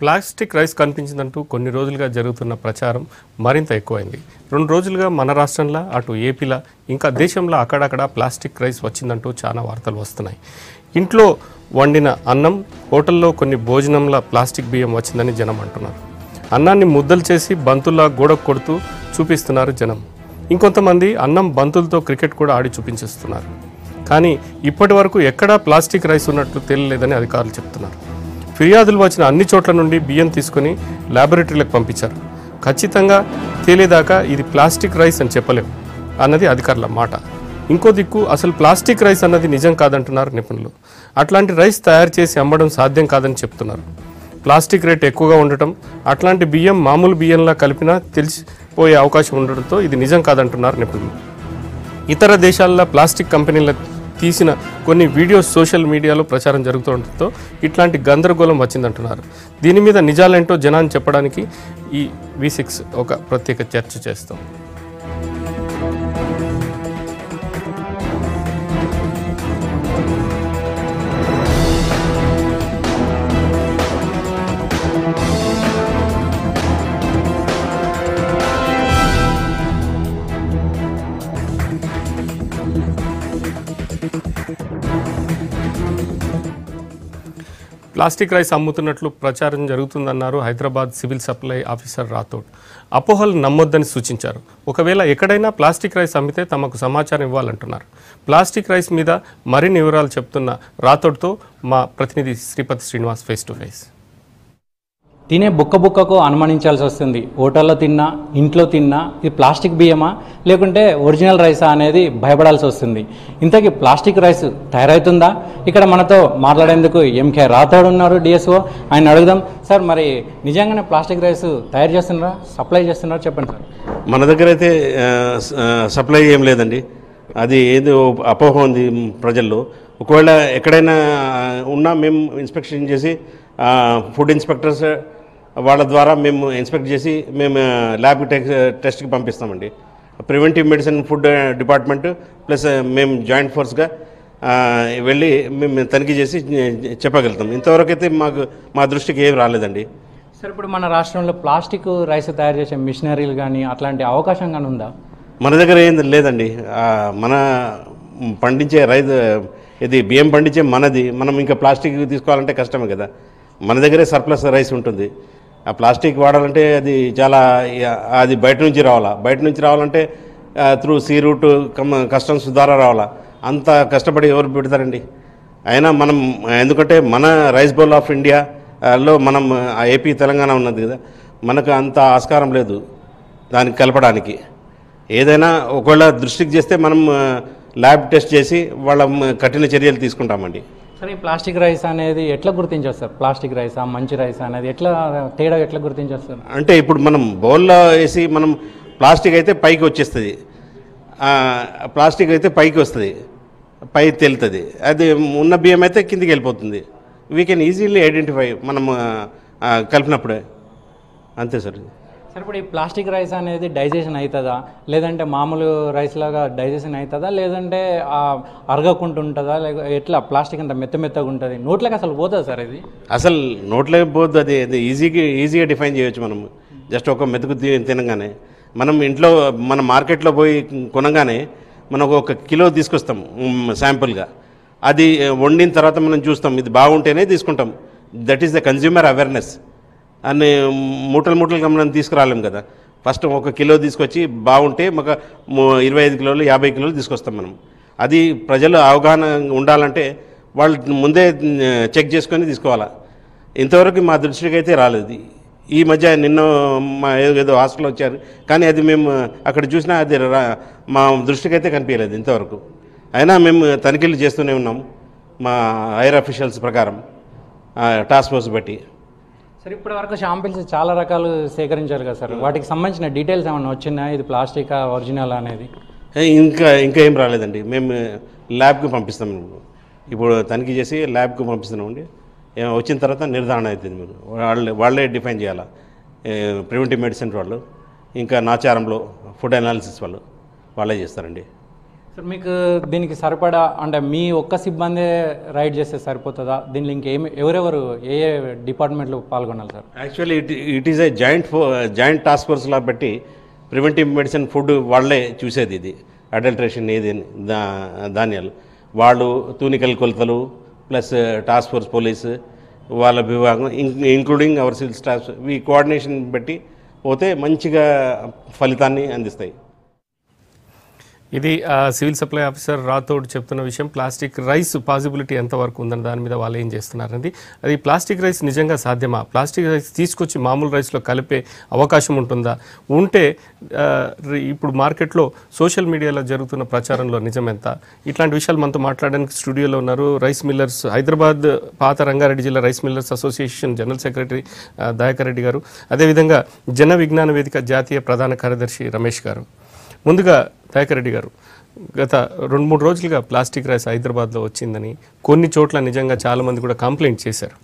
Plastic rice కనిపించిందంటూ కొన్ని రోజులుగా జరుగుతున్న ప్రచారం మరింత ఎక్కువైంది. 2 రోజులుగా మన రాష్ట్రంలో అటు ఏపీలో ఇంకా దేశంలో అక్కడక్కడ ప్లాస్టిక్ రైస్ వచ్చిందంటూ చాలా వార్తలు వస్తున్నాయి. ఇంట్లో వండిన అన్నం హోటల్లో కొన్ని భోజనంలో ప్లాస్టిక్ బియ్యం వచ్చిందని జనం అంటున్నారు. అన్నాన్ని ముద్దలు చేసి బంతుల్లా గోడకు కొడుతూ చూపిస్తున్నారు జనం. ఇంకొంతమంది అన్నం బంతులతో క్రికెట్ కూడా ఆడి చూపించేస్తున్నారు. కానీ ఇప్పటి వరకు ఎక్కడా ప్లాస్టిక్ రైస్ ఉన్నట్లు తెలియలేదని అధికారులు చెప్తున్నారు. ఫిర్యాదులు వచ్చిన అన్ని చోట్ల నుండి బియ్యం తీసుకుని ల్యాబొరేటరీలకు పంపించారు. ఖచ్చితంగా తేలేదాకా ఇది ప్లాస్టిక్ రైస్ అని చెప్పలేము అన్నది అధికారుల మాట. ఇంకో దిక్కు అసలు ప్లాస్టిక్ రైస్ అన్నది నిజం కాదంటున్నారు నిపుణులు. అట్లాంటి రైస్ తయారు చేసి అమ్మడం సాధ్యం కాదని చెప్తున్నారు. ప్లాస్టిక్ రేట్ ఎక్కువగా ఉండటం, అట్లాంటి బియ్యం మామూలు బియ్యంలా కలిపినా తెలిసిపోయే అవకాశం ఉండడంతో ఇది నిజం కాదంటున్నారు నిపుణులు. ఇతర దేశాల్లో ప్లాస్టిక్ కంపెనీల తీసిన కొన్ని వీడియోస్ సోషల్ మీడియాలో ప్రచారం జరుగుతుండటంతో ఇట్లాంటి గందరగోళం వచ్చిందంటున్నారు. దీని మీద నిజాలేంటో జనాన్ని చెప్పడానికి ఈ V6 ఒక ప్రత్యేక చర్చ చేస్తాం. ప్లాస్టిక్ రైస్ అమ్ముతున్నట్లు ప్రచారం జరుగుతుందన్నారు Hyderabad civil supply officer Rathod. అపోహలు నమ్మొద్దని సూచించారు. ఒకవేళ ఎక్కడైనా ప్లాస్టిక్ రైస్ అమ్మితే తమకు సమాచారం ఇవ్వాలంటున్నారు. ప్లాస్టిక్ రైస్ మీద మరిన్ని వివరాలు చెప్తున్న రాథోడ్తో మా ప్రతినిధి Sripathi Srinivas face to face. తినే బుక్కకు అనుమానించాల్సి వస్తుంది. హోటల్లో తిన్నా, ఇంట్లో తిన్నా ఇది ప్లాస్టిక్ బియ్యమా లేకుంటే ఒరిజినల్ రైసా అనేది భయపడాల్సి వస్తుంది. ఇంతకీ ప్లాస్టిక్ రైస్ తయారవుతుందా? ఇక్కడ మనతో మాట్లాడేందుకు ఎంకే రాథోడ్ ఉన్నారు, డిఎస్ఓ. ఆయన అడుగుదాం. సార్, మరి నిజంగానే ప్లాస్టిక్ రైస్ తయారు చేస్తున్నారా, సప్లై చేస్తున్నారా? చెప్పండి సార్. మన దగ్గర అయితే సప్లై ఏం లేదండి. అది ఏదో అపోహ ఉంది ప్రజల్లో. ఒకవేళ ఎక్కడైనా ఉన్నా మేము ఇన్స్పెక్షన్ చేసి ఫుడ్ ఇన్స్పెక్టర్స్ వాళ్ళ ద్వారా మేము ఇన్స్పెక్ట్ చేసి మేము ల్యాబ్ టెస్ట్కి పంపిస్తామండి. Preventive medicine food department plus మేము జాయింట్ ఫోర్స్గా వెళ్ళి మేము తనిఖీ చేసి చెప్పగలుగుతాం. ఇంతవరకు అయితే మా దృష్టికి ఏమి రాలేదండి. సార్, ఇప్పుడు మన రాష్ట్రంలో ప్లాస్టిక్ రైస్ తయారు చేసే మిషనరీలు కానీ అట్లాంటి అవకాశం కానీ ఉందా? మన దగ్గర ఏం లేదండి. మన పండించే రైతు ఇది బియ్యం పండించే మనది. మనం ఇంకా ప్లాస్టిక్ తీసుకోవాలంటే కష్టమే కదా. మన దగ్గరే సర్ప్లస్ రైస్ ఉంటుంది. ఆ ప్లాస్టిక్ వాడాలంటే అది బయట నుంచి రావాలంటే త్రూ సీ రూట్ కస్టమ్స్ ద్వారా రావాలా. అంత కష్టపడి ఎవరు పెడతారండి? అయినా మనం ఎందుకంటే మన రైస్ బౌల్ ఆఫ్ ఇండియాలో మనం ఏపీ తెలంగాణ ఉన్నది కదా, మనకు అంత ఆస్కారం లేదు దానికి కలపడానికి. ఏదైనా ఒకవేళ దృష్టికి చేస్తే మనం ల్యాబ్ టెస్ట్ చేసి వాళ్ళ కఠిన చర్యలు తీసుకుంటామండి. సరే, ఈ ప్లాస్టిక్ రైస్ అనేది ఎట్లా గుర్తించేస్తారు? ప్లాస్టిక్ రైసా, మంచి రైస్ అనేది తేడా ఎట్లా గుర్తించేస్తారు? అంటే ఇప్పుడు మనం బౌల్లో వేసి మనం ప్లాస్టిక్ అయితే పైకి వచ్చేస్తుంది, పై తేలుతుంది. అది ఉన్న బియ్యం అయితే కిందికి వెళ్ళిపోతుంది. వీ కెన్ ఈజీలీ ఐడెంటిఫై మనం కలిపినప్పుడే. అంతే సార్. సార్, ఇప్పుడు ఈ ప్లాస్టిక్ రైస్ అనేది డైజెషన్ అవుతుందా, లేదంటే మామూలు రైస్ లాగా డైజెషన్ అవుతుందా, లేదంటే అరగకుండా ఉంటుందా? ఎట్లా ప్లాస్టిక్ అంత మెత్తగా ఉంటుంది? నోట్లోకి అసలు పోతుంది సార్? ఇది అసలు నోట్లోకి పోతుంది. అది ఈజీగా డిఫైన్ చేయొచ్చు. మనం జస్ట్ ఒక మెతుకు తినగానే మనం ఇంట్లో మన మార్కెట్లో పోయి కొనగానే మనం ఒక కిలో తీసుకొస్తాం శాంపుల్గా. అది వండిన తర్వాత మనం చూస్తాం, ఇది బాగుంటేనే తీసుకుంటాం. That is the consumer awareness. అన్ని మూటలుగా మనం తీసుకురాలేం కదా. ఫస్ట్ ఒక కిలో తీసుకొచ్చి బాగుంటే మాకు 25 కిలోలు 50 కిలోలు తీసుకొస్తాం మనం. అది ప్రజలు అవగాహన ఉండాలంటే వాళ్ళు ముందే చెక్ చేసుకొని తీసుకోవాలా. ఇంతవరకు మా దృష్టికి అయితే రాలేదు. ఈ మధ్య నిన్న మా ఏదో హాస్టల్లో వచ్చారు, కానీ అది మేము అక్కడ చూసినా అది మా దృష్టికి అయితే కనిపించలేదు ఇంతవరకు. అయినా మేము తనిఖీలు చేస్తూనే ఉన్నాం మా హైర్ అఫీషియల్స్ ప్రకారం, టాస్క్ ఫోర్స్ బట్టి. సార్, ఇప్పటి వరకు శాంపిల్స్ చాలా రకాలు సేకరించారు కదా సార్, వాటికి సంబంధించిన డీటెయిల్స్ ఏమన్నా వచ్చినా, ఇది ప్లాస్టిక్ ఒరిజినల్ అనేది? ఇంకా ఏం రాలేదండి. మేము ల్యాబ్కి పంపిస్తాం. ఇప్పుడు తనిఖీ చేసి ల్యాబ్కి పంపిస్తున్నామండి. వచ్చిన తర్వాత నిర్ధారణ అవుతుంది. మీరు వాళ్ళే డిఫైన్ చేయాలా. ప్రివెంటివ్ మెడిసిన్ వాళ్ళు, ఇంకా నాచారంలో ఫుడ్ అనాలిసిస్ వాళ్ళే చేస్తారండి. సార్ మీకు దీనికి సరిపడా అంటే మీ ఒక్క సిబ్బంది రైడ్ చేస్తే సరిపోతుందా? దీనిలో ఇంకేమి ఎవరెవరు ఏ ఏ డిపార్ట్మెంట్లు పాల్గొనాలి sir? Actually it is a joint task force లా బట్టి ప్రివెంటివ్ మెడిసిన్ ఫుడ్ వాళ్ళే చూసేది. ఇది అడల్ట్రేషన్ ఏది ధాన్యాలు వాళ్ళు తూనికల కొలతలు ప్లస్ టాస్క్ ఫోర్స్ పోలీసు వాళ్ళ విభాగం ఇంక్లూడింగ్ అవర్ సివిల్ స్టాఫ్ ఈ కోఆర్డినేషన్ బట్టి పోతే మంచిగా ఫలితాన్ని అందిస్తాయి. ఇది సివిల్ సప్లై ఆఫీసర్ రాథోడ్ చెప్తున్న విషయం. ప్లాస్టిక్ రైస్ పాసిబిలిటీ ఎంతవరకు ఉందని దాని మీద వాళ్ళు ఏం చేస్తున్నారనేది. అది ప్లాస్టిక్ రైస్ నిజంగా సాధ్యమా? ప్లాస్టిక్ రైస్ తీసుకొచ్చి మామూలు రైస్లో కలిపే అవకాశం ఉంటుందా? ఉంటే ఇప్పుడు మార్కెట్లో సోషల్ మీడియాలో జరుగుతున్న ప్రచారంలో నిజం ఎంత? ఇట్లాంటి విషయాలు మనతో మాట్లాడడానికి స్టూడియోలో ఉన్నారు రైస్ మిల్లర్స్ హైదరాబాద్ పాత రంగారెడ్డి జిల్లా rice millers association general secretary Dayakar Reddy గారు, అదేవిధంగా జన విజ్ఞాన వేదిక జాతీయ ప్రధాన కార్యదర్శి రమేష్ గారు. ముందుగా దయాకర్ రెడ్డి గారు, గత 2-3 రోజులుగా ప్లాస్టిక్ రైస్ హైదరాబాద్లో వచ్చిందని కొన్ని చోట్ల నిజంగా చాలామంది కూడా కంప్లైంట్ చేశారు.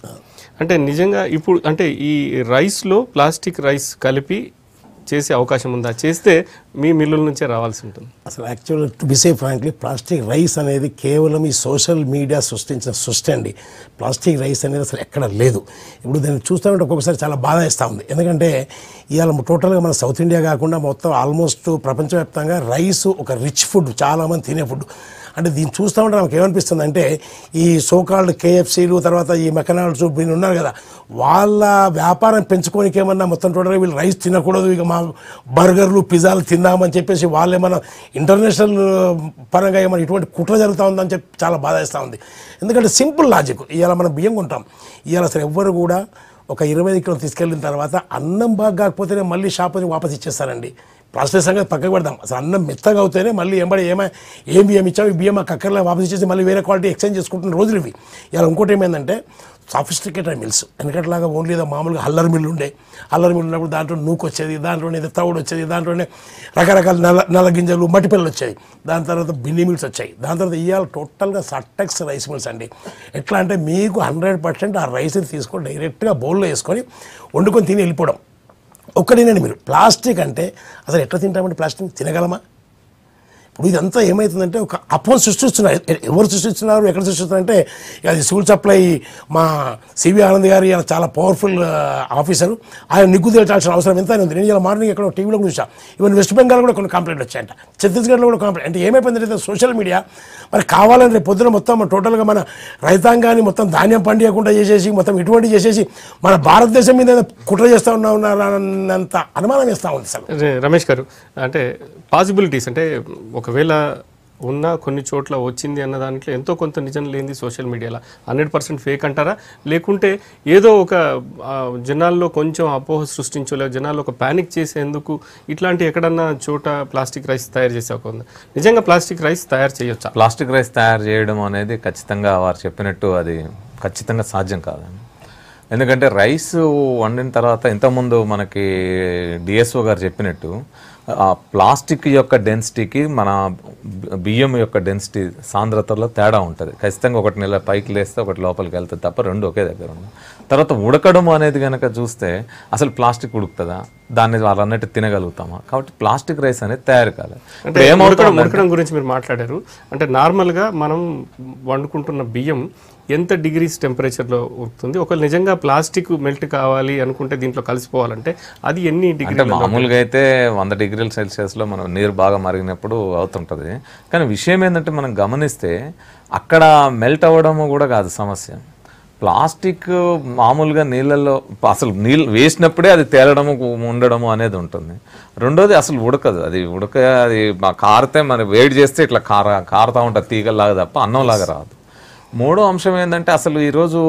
అంటే నిజంగా ఇప్పుడు అంటే ఈ రైస్లో ప్లాస్టిక్ రైస్ కలిపి చేసే అవకాశం ఉందా? చేస్తే మీ మిల్లుల నుంచే రావాల్సి ఉంటుంది. అసలు actual to be say frankly plastic rice అనేది కేవలం ఈ సోషల్ మీడియా సృష్టించిన సృష్టి అండి. ప్లాస్టిక్ రైస్ అనేది అసలు ఎక్కడ లేదు. ఇప్పుడు దాన్ని చూస్తామంటే ఒక్కొక్కసారి చాలా బాధ వేస్తూ ఉంది. ఎందుకంటే ఇవాళ టోటల్గా మన సౌత్ ఇండియా కాకుండా మొత్తం ఆల్మోస్ట్ ప్రపంచవ్యాప్తంగా రైస్ ఒక రిచ్ ఫుడ్, చాలామంది తినే ఫుడ్. అంటే దీన్ని చూస్తూ ఉంటే నాకు ఏమనిపిస్తుంది అంటే ఈ సోకాల్డ్ కేఎఫ్సీలు తర్వాత ఈ మెకనాల్డ్స్ వీళ్ళు ఉన్నారు కదా, వాళ్ళ వ్యాపారం పెంచుకోనికి ఏమన్నా మొత్తం టోటల్గా వీళ్ళు రైస్ తినకూడదు, ఇక మా బర్గర్లు పిజ్జాలు తిందామని చెప్పేసి వాళ్ళు ఏమన్నా ఇంటర్నేషనల్ పరంగా ఏమైనా ఇటువంటి కుట్ర జరుగుతూ ఉందని చెప్పి చాలా బాధ వేస్తూ ఉంది. ఎందుకంటే సింపుల్ లాజిక్, ఇవాళ మనం బియ్యం కొంటాం, ఇవాళ అసలు ఎవ్వరు కూడా ఒక 25 కిలోలు తీసుకెళ్ళిన తర్వాత అన్నం బాగా కాకపోతేనే మళ్ళీ షాప్ అని వాపస్ ఇచ్చేస్తారండి. ప్లాస్టిక్ సంగతి పక్కకు పెడదాం, అసలు అన్నం మెత్తగా అవుతేనే మళ్ళీ ఏం బియ్యం ఇచ్చావు, ఈ బియ్యం ఆ కక్కర్లో వాపస్ ఇచ్చేసి మళ్ళీ వేరే క్వాలిటీ ఎక్స్చేంజ్ చేసుకుంటున్న రోజులు ఇవి. ఇలా ఇంకోటి ఏమైందంటే సాఫిస్టికేటెడ్ మిల్స్, ఎందుకంటలాగా ఓన్లీ మామూలుగా హల్లర్ మిల్లు ఉండే, హల్లర్ మిల్లు ఉన్నప్పుడు దాంట్లో నూకు వచ్చేది, దాంట్లోనే తవుడు వచ్చేది, దాంట్లోనే రకరకాల నల్ల గింజలు మట్టి పిల్లలు వచ్చాయి, దాని తర్వాత బిన్ని మిల్స్ వచ్చాయి, దాని తర్వాత ఇవాళ టోటల్గా సట్టెక్స్ రైస్ మిల్స్ అండి. ఎట్లా అంటే మీకు 100% ఆ రైస్ని తీసుకొని డైరెక్ట్గా బౌల్లో వేసుకొని వండుకొని తిని వెళ్ళిపోవడం. ఒక్కడేనండి మీరు ప్లాస్టిక్ అంటే అసలు ఎట్లా తింటామంటే ప్లాస్టిక్ తినగలమా? ఇప్పుడు ఇదంతా ఏమవుతుందంటే ఒక అపోహ సృష్టిస్తున్నారు. ఎవరు సృష్టిస్తున్నారు, ఎక్కడ సృష్టిస్తున్నారంటే అది సివిల్ సప్లై మా సివి ఆనంద్ గారు ఇలా చాలా పవర్ఫుల్ ఆఫీసరు, ఆయన నిగ్గు తేల్చాల్సిన అవసరం ఎంత ఉంది. నేను ఇలా మార్నింగ్ ఎక్కడ టీవీలో చూసా, ఈవెన్ వెస్ట్ బెంగాల్ కూడా కొన్ని కంప్లైంట్లు వచ్చాయంట, ఛత్తీస్గఢ్లో కూడా కంప్లైంట్. అంటే ఏమైపోయిందంటే సోషల్ మీడియా మరి కావాలని రేపు పొద్దున మొత్తం టోటల్గా మన రైతాంగాన్ని మొత్తం ధాన్యం పండియకుండా చేసేసి మొత్తం ఇటువంటి చేసేసి మన భారతదేశం మీద కుట్ర చేస్తూ ఉన్నారన్నంత అనుమానం వేస్తూ ఉంది సార్. రమేష్ గారు, అంటే పాసిబిలిటీస్ అంటే ఒకవేళ ఉన్న కొన్ని చోట్ల వచ్చింది అన్న దాంట్లో ఎంతో కొంత నిజం లేనిది సోషల్ మీడియాలో 100% ఫేక్ అంటారా? లేకుంటే ఏదో ఒక జనాల్లో కొంచెం అపోహ సృష్టించో లేదా జనాల్లో ఒక ప్యానిక్ చేసేందుకు ఇట్లాంటి ఎక్కడన్నా చోట ప్లాస్టిక్ రైస్ తయారు చేసే ఒక ఉంది? నిజంగా ప్లాస్టిక్ రైస్ తయారు చేయొచ్చా? ప్లాస్టిక్ రైస్ తయారు చేయడం అనేది ఖచ్చితంగా వారు చెప్పినట్టు అది ఖచ్చితంగా సాధ్యం కాదండి. ఎందుకంటే రైస్ వండిన తర్వాత ఇంతకుముందు మనకి డిఎస్ఓ గారు చెప్పినట్టు ప్లాస్టిక్ యొక్క డెన్సిటీకి మన బియ్యం యొక్క డెన్సిటీ సాంద్రతలో తేడా ఉంటుంది. ఖచ్చితంగా ఒకటి నెల పైకి లేస్తే ఒకటి లోపలికి వెళ్తుంది తప్ప రెండు ఒకే దగ్గర ఉంది. తర్వాత ఉడకడం అనేది కనుక చూస్తే అసలు ప్లాస్టిక్ ఉడుకుతుందా, దాన్ని వాళ్ళు అన్నట్టు తినగలుగుతామా? కాబట్టి ప్లాస్టిక్ రైస్ అనేది తయారు కాలేదు. అంటే ఉడకడం గురించి మీరు మాట్లాడారు, అంటే నార్మల్గా మనం వండుకుంటున్న బియ్యం ఎంత డిగ్రీస్ టెంపరేచర్లో ఉడుకుతుంది? ఒకవేళ నిజంగా ప్లాస్టిక్ మెల్ట్ కావాలి అనుకుంటే దీంట్లో కలిసిపోవాలంటే అది ఎన్ని డిగ్రీ? అంటే మామూలుగా అయితే 100 డిగ్రీల సెల్సియస్లో మనం నీరు బాగా మరిగినప్పుడు అవుతుంటుంది. కానీ విషయం ఏంటంటే మనం గమనిస్తే అక్కడ మెల్ట్ అవ్వడము కూడా కాదు సమస్య. ప్లాస్టిక్ మామూలుగా నీళ్ళల్లో అసలు నీళ్ళు వేసినప్పుడే అది తేలడము ఉండడము అనేది ఉంటుంది. రెండోది అసలు ఉడకదు, అది అది కారితే మరి వేడి చేస్తే ఇట్లా కారుతూ ఉంటుంది తీగల్లాగా తప్ప అన్నంలాగా రాదు. మూడో అంశం ఏంటంటే అసలు ఈరోజు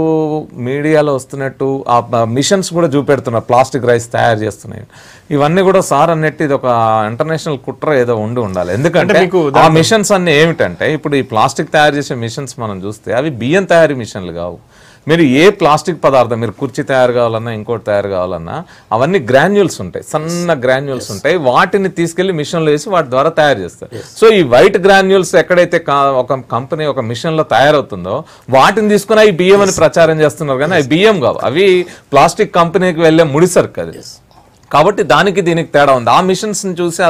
మీడియాలో వస్తున్నట్టు ఆ మిషన్స్ కూడా చూపెడుతున్నారు ప్లాస్టిక్ రైస్ తయారు చేస్తున్నాయి. ఇవన్నీ కూడా సార్ అన్నట్టు ఇది ఒక ఇంటర్నేషనల్ కుట్ర ఏదో ఉండాలి. ఎందుకంటే ఆ మిషన్స్ అన్ని ఏమిటంటే ఇప్పుడు ఈ ప్లాస్టిక్ తయారు చేసే మిషన్స్ మనం చూస్తే అవి బియ్యం తయారీ మిషన్లు కావు. మీరు ఏ ప్లాస్టిక్ పదార్థం మీరు కుర్చీ తయారు కావాలన్నా ఇంకోటి తయారు కావాలన్నా అవన్నీ గ్రాన్యూల్స్ ఉంటాయి, సన్న గ్రాన్యూల్స్ ఉంటాయి. వాటిని తీసుకెళ్లి మిషన్లో వేసి వాటి ద్వారా తయారు చేస్తారు. సో ఈ వైట్ గ్రాన్యూల్స్ ఎక్కడైతే ఒక కంపెనీ ఒక మిషన్లో తయారవుతుందో వాటిని తీసుకుని అవి బియ్యం అని ప్రచారం చేస్తున్నారు. కానీ అవి బియ్యం కావు, అవి ప్లాస్టిక్ కంపెనీకి వెళ్ళే ముడిసరుకు. అది కాబట్టి దానికి దీనికి తేడా ఉంది. ఆ మిషన్స్ని చూసి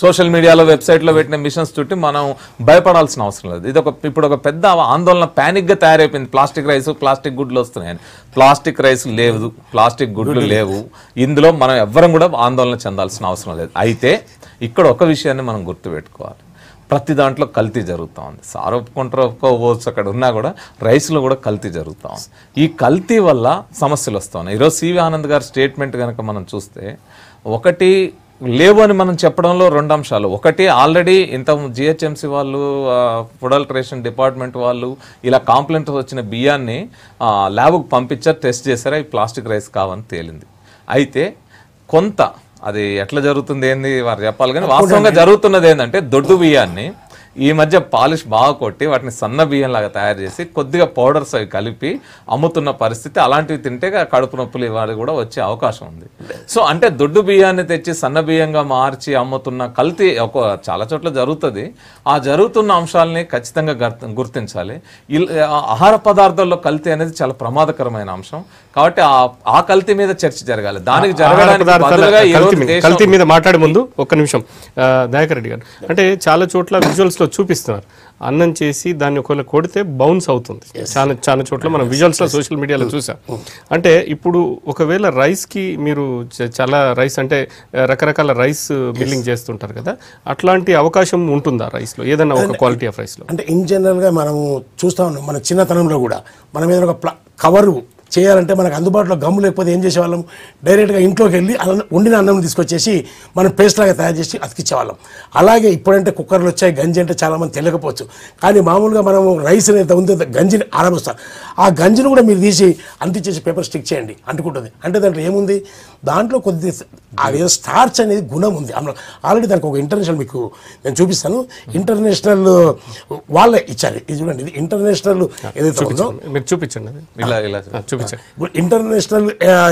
సోషల్ మీడియాలో వెబ్సైట్లో పెట్టిన మిషన్స్ చుట్టి మనం భయపడాల్సిన అవసరం లేదు. ఇది ఇప్పుడు ఒక పెద్ద ఆందోళన, ప్యానిక్గా తయారైపోయింది. ప్లాస్టిక్ రైస్, ప్లాస్టిక్ గుడ్లు వస్తున్నాయని. ప్లాస్టిక్ రైస్ లేదు, ప్లాస్టిక్ గుడ్లు లేవు. ఇందులో మనం ఎవ్వరం కూడా ఆందోళన చెందాల్సిన అవసరం లేదు. అయితే ఇక్కడ ఒక విషయాన్ని మనం గుర్తుపెట్టుకోవాలి, ప్రతి దాంట్లో కల్తీ జరుగుతూ ఉంది. సార్ ఒప్పుకోవచ్చు అక్కడ ఉన్నా కూడా రైస్లో కూడా కల్తీ జరుగుతూ ఉంది. ఈ కల్తీ వల్ల సమస్యలు వస్తూ ఉన్నాయి. ఈరోజు సివి ఆనంద్ గారి స్టేట్మెంట్ కనుక మనం చూస్తే, ఒకటి లేవు అని మనం చెప్పడంలో 2 అంశాలు. ఒకటి, ఆల్రెడీ ఇంత జిహెచ్ఎంసీ వాళ్ళు, ఫుడ్ అడల్టరేషన్ డిపార్ట్మెంట్ వాళ్ళు ఇలా కాంప్లైంట్స్ వచ్చిన బియ్యాన్ని ల్యాబ్కు పంపించారు, టెస్ట్ చేశారు, ఈ ప్లాస్టిక్ రైస్ కావని తేలింది. అయితే కొంత అది ఎట్లా జరుగుతుంది ఏంది వారు చెప్పాలి, కానీ వాస్తవంగా జరుగుతున్నది ఏంటంటే, దొడ్డు బియ్యాన్ని ఈ మధ్య పాలిష్ బాగా కొట్టి వాటిని సన్న బియ్యం లాగా తయారు చేసి కొద్దిగా పౌడర్స్ అవి కలిపి అమ్ముతున్న పరిస్థితి. అలాంటివి తింటే కడుపు నొప్పులు ఇవాళ కూడా వచ్చే అవకాశం ఉంది. సో అంటే దొడ్డు బియ్యాన్ని తెచ్చి సన్న బియ్యంగా మార్చి అమ్ముతున్న కల్తీ చాలా చోట్ల జరుగుతుంది. ఆ జరుగుతున్న అంశాలని ఖచ్చితంగా గుర్తించాలి. ఆహార పదార్థాల్లో కల్తీ అనేది చాలా ప్రమాదకరమైన అంశం. కాబట్టి ఆ కల్తీ మీద చర్చ జరగాలి. దానికి జరగడానికి కల్తీ మీద మాట్లాడే ముందు ఒక్క నిమిషం దయాకర్ రెడ్డి గారు, అంటే చాలా చోట్ల విజువల్స్ లో చూపిస్తున్నారు, అన్నం చేసి దాన్ని ఒకవేళ కొడితే బౌన్స్ అవుతుంది. చాలా చోట్ల మనం విజువల్స్ లో సోషల్ మీడియాలో చూసాం. అంటే ఇప్పుడు ఒకవేళ రైస్ కి మీరు చాలా రైస్ అంటే రకరకాల రైస్ మిల్లింగ్ చేస్తుంటారు కదా, అట్లాంటి అవకాశం ఉంటుందా రైస్ లో, ఏదైనా ఒక క్వాలిటీ ఆఫ్ రైస్ లో? అంటే ఇన్ జనరల్ గా మనము చూస్తా ఉన్నాం, మన చిన్నతనంలో కూడా మనం ఏదైనా ఒక కవరు చేయాలంటే మనకు అందుబాటులో గమ్ము లేకపోతే ఏం చేసేవాళ్ళం, డైరెక్ట్గా ఇంట్లోకి వెళ్ళి వండిన అన్నం తీసుకొచ్చేసి మనం పేస్ట్ లాగా తయారు చేసి అతికిచ్చేవాళ్ళం. అలాగే ఇప్పుడంటే కుక్కర్లు వచ్చాయి, గంజి అంటే చాలామంది తెలియకపోవచ్చు, కానీ మామూలుగా మనము రైస్ అనేది ఉందో గంజిని ఆరబోస్తారు. ఆ గంజిని కూడా మీరు తీసి అంటించేసి పేపర్ స్టిక్ చేయండి, అంటుకుంటుంది. అంటే దాంట్లో ఏముంది, దాంట్లో కొద్ది అదేదో స్టార్చ్ అనేది గుణం ఉంది. ఆల్రెడీ దానికి ఒక ఇంటర్నేషనల్ మీకు నేను చూపిస్తాను, ఇంటర్నేషనల్ వాళ్ళే ఇచ్చారు. ఇది చూడండి, ఇది ఇంటర్నేషనల్ ఏదైతే ఉందో మీరు చూపించండి, ఇంటర్నేషనల్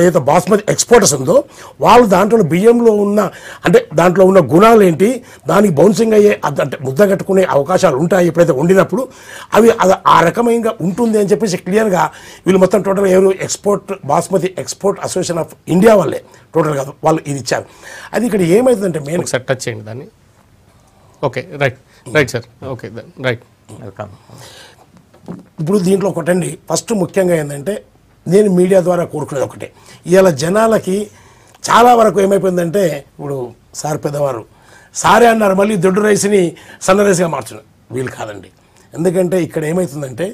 ఏదో బాస్మతి ఎక్స్పోర్టర్స్ ఉందో వాళ్ళు దాంట్లో బియ్యంలో ఉన్న అంటే దాంట్లో ఉన్న గుణాలు ఏంటి, దానికి బౌన్సింగ్ అయ్యే అంటే ముద్ద కట్టుకునే అవకాశాలు ఉంటాయి ఎప్పుడైతే వండినప్పుడు, అవి ఆ రకమైన ఉంటుంది అని చెప్పేసి క్లియర్గా వీళ్ళు మొత్తం టోటల్ ఎవరు basmati export association of India వాళ్ళే టోటల్ కాదు వాళ్ళు ఇది ఇచ్చారు. అది ఇక్కడ ఏమవుతుందంటే మెయిన్ ఒకసారి టచ్ చేయండి దాన్ని. Okay, right sir, okay right. ఇప్పుడు దీంట్లో ఒకటండి, ఫస్ట్ ముఖ్యంగా ఏంటంటే నేను మీడియా ద్వారా కోరుకునేది ఒకటే, ఇవాళ జనాలకి చాలా వరకు ఏమైపోయిందంటే, ఇప్పుడు సార్ పెద్దవారు సారే అన్నారు, మళ్ళీ దొడ్డు రైస్ని సన్న రైస్గా మార్చున్నారు. వీళ్ళు కాదండి. ఎందుకంటే ఇక్కడ ఏమవుతుందంటే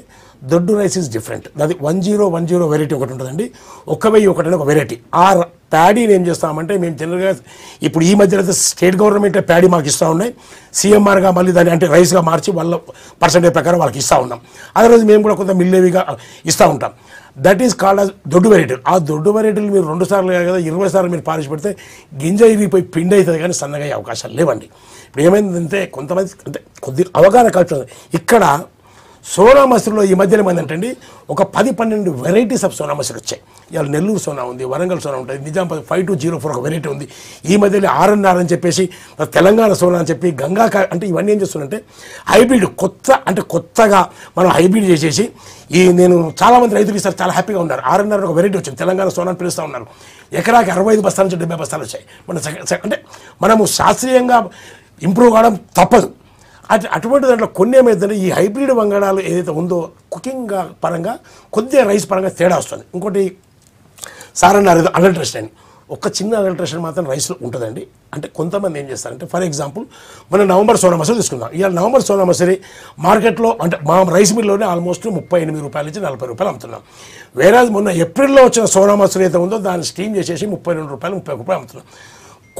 దొడ్డు రైస్ ఈజ్ డిఫరెంట్. అది 1010 వెరైటీ ఒకటి ఉంటుందండి, 1001 అని ఒక వెరైటీ. ఆ ప్యాడీని ఏం చేస్తామంటే మేము జనరల్గా ఇప్పుడు ఈ మధ్యలో అయితే స్టేట్ గవర్నమెంట్ ప్యాడీ మాకు ఇస్తూ ఉన్నాయి, సిఎంఆర్గా మళ్ళీ దాన్ని అంటే రైస్గా మార్చి వాళ్ళ పర్సెంటేజ్ ప్రకారం వాళ్ళకి ఇస్తూ ఉన్నాం. అదే రోజు మేము కూడా కొంత మిల్లేవిగా ఇస్తూ ఉంటాం. దట్ ఈస్ కాల్డ్ as దొడ్డు వెరైటీలు. ఆ దొడ్డు వెరైటీలు మీరు 2 సార్లు కదా 20 సార్లు మీరు పాలిష్ పెడితే గింజ ఇరిగిపోయి పిండి అవుతుంది, కానీ సన్నగా అయ్యే అవకాశాలు లేవండి. ఇప్పుడు ఏమైందంటే కొంతమంది అంటే కొద్ది అవగాహన కలుగుతుంది. ఇక్కడ సోనా మసూరిలో ఈ మధ్యలో ఏమైందంటే ఒక 10-12 వెరైటీస్ ఆఫ్ సోనా మసూరి వచ్చాయి. ఇవాళ నెల్లూరు సోనా ఉంది, వరంగల్ సోనా ఉంటుంది, నిజామాబాద్ 5204 ఒక వెరైటీ ఉంది. ఈ మధ్యలో ఆర్ఎన్ఆర్ అని చెప్పేసి తెలంగాణ సోనా అని చెప్పి గంగా అంటే ఇవన్నీ ఏం చేస్తున్నారంటే హైబ్రిడ్ కొత్తగా మనం హైబ్రిడ్ చేసేసి నేను చాలామంది రైతులు ఇస్తారు చాలా హ్యాపీగా ఉన్నారు. ఆర్ఎన్ఆర్ ఒక వెరైటీ వచ్చింది, తెలంగాణ సోనా అని పిలుస్తూ ఉన్నారు. ఎకరాకి 65 బస్తాల నుంచి 70 బస్తాలు వచ్చాయి. అంటే మనము శాస్త్రీయంగా ఇంప్రూవ్ కావడం తప్పదు. అటువంటి దాంట్లో కొన్ని ఏమైందంటే ఈ హైబ్రిడ్ వంగడాలు ఏదైతే ఉందో కుకింగ్ పరంగా కొద్దిగా రైస్ పరంగా తేడా వస్తుంది. ఇంకోటి సార్ అన్నారు అడల్ట్రేషన్ అని, ఒక చిన్న అడల్ట్రేషన్ మాత్రం రైస్లో ఉంటుందండి. అంటే కొంతమంది ఏం చేస్తారంటే ఫర్ ఎగ్జాంపుల్ మనం నవంబర్ సోనా మసూరి తీసుకుందాం. ఇవాళ నవంబర్ సోనా మసూరి మార్కెట్లో అంటే మా రైస్ మిల్లోనే ఆల్మోస్ట్ 38 రూపాయల నుంచి 40 రూపాయలు అమ్ముతున్నాం. వేరే మొన్న ఏప్రిల్లో వచ్చిన సోనా మసూరి అయితే ఉందో దాన్ని స్టీమ్ చేసేసి 32 రూపాయలు 30 రూపాయలు అమ్ముతున్నాం.